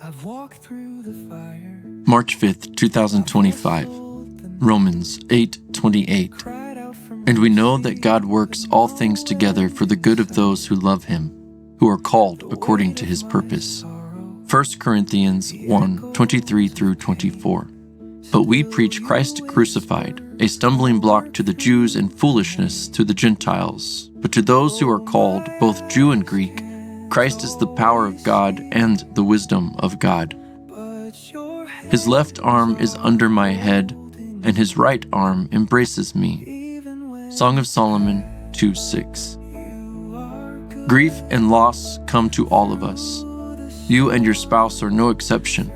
I've walked through the fire. March 5th, 2025. Romans 8:28. And we know that God works all things together for the good of those who love him, who are called according to his purpose. 1 Corinthians 1:23 through 24. But we preach Christ crucified, a stumbling block to the Jews and foolishness to the Gentiles. But to those who are called, both Jew and Greek, Christ is the power of God and the wisdom of God. His left arm is under my head, and his right arm embraces me. Song of Solomon 2:6. Grief and loss come to all of us. You and your spouse are no exception.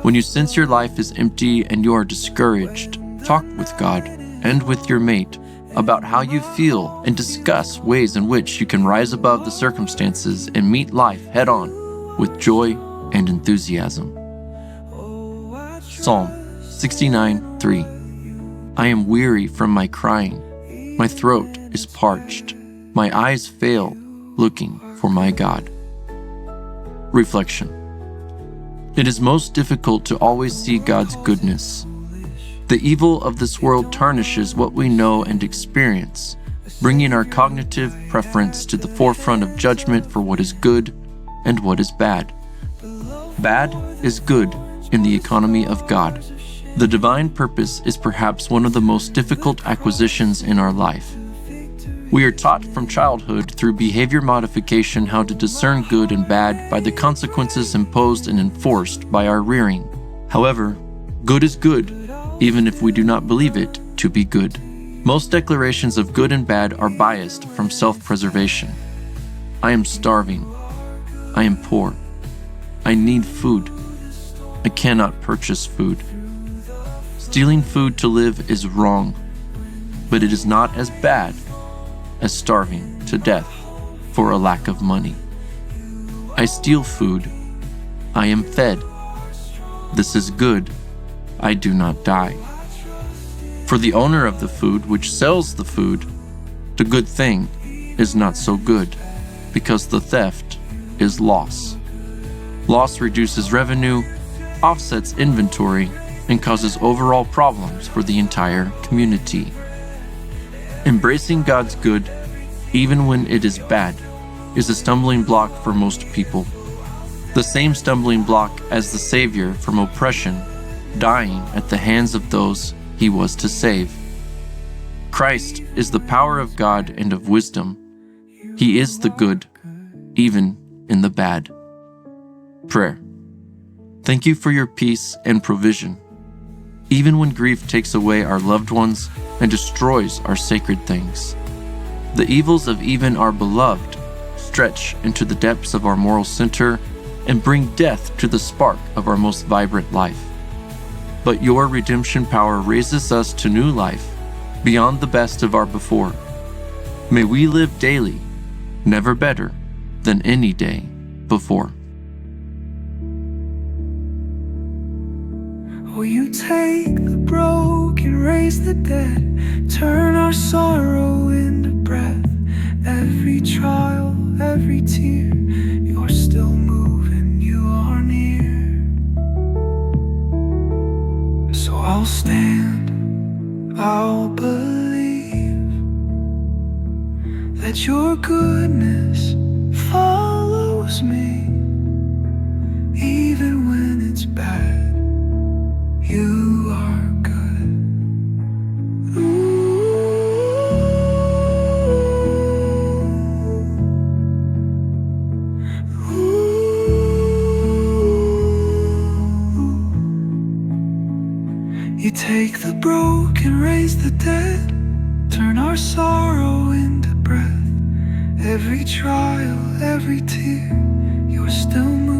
When you sense your life is empty and you are discouraged, talk with God and with your mate about how you feel and discuss ways in which you can rise above the circumstances and meet life head-on with joy and enthusiasm. Psalm 69:3. I am weary from my crying. My throat is parched. My eyes fail looking for my God. Reflection. It is most difficult to always see God's goodness. The evil of this world tarnishes what we know and experience, bringing our cognitive preference to the forefront of judgment for what is good and what is bad. Bad is good in the economy of God. The divine purpose is perhaps one of the most difficult acquisitions in our life. We are taught from childhood through behavior modification how to discern good and bad by the consequences imposed and enforced by our rearing. However, good is good, even if we do not believe it to be good. Most declarations of good and bad are biased from self-preservation. I am starving. I am poor. I need food. I cannot purchase food. Stealing food to live is wrong, but it is not as bad as starving to death for a lack of money. I steal food. I am fed. This is good. I do not die. For the owner of the food which sells the food, the good thing is not so good, because the theft is loss. Loss reduces revenue, offsets inventory, and causes overall problems for the entire community. Embracing God's good, even when it is bad, is a stumbling block for most people. The same stumbling block as the Savior from oppression, dying at the hands of those he was to save. Christ is the power of God and of wisdom. He is the good, even in the bad. Prayer. Thank you for your peace and provision. Even when grief takes away our loved ones and destroys our sacred things, the evils of even our beloved stretch into the depths of our moral center and bring death to the spark of our most vibrant life. But your redemption power raises us to new life beyond the best of our before. May we live daily, never better than any day before. Will you take the broken, raise the dead, turn our sorrow into breath? Every trial, every tear, you're still moving, you are near. So I'll stand, I'll believe that your goodness follows me, even when it's bad. You are good. You take the broken, raise the dead, turn our sorrow into breath. Every trial, every tear, you're still moving.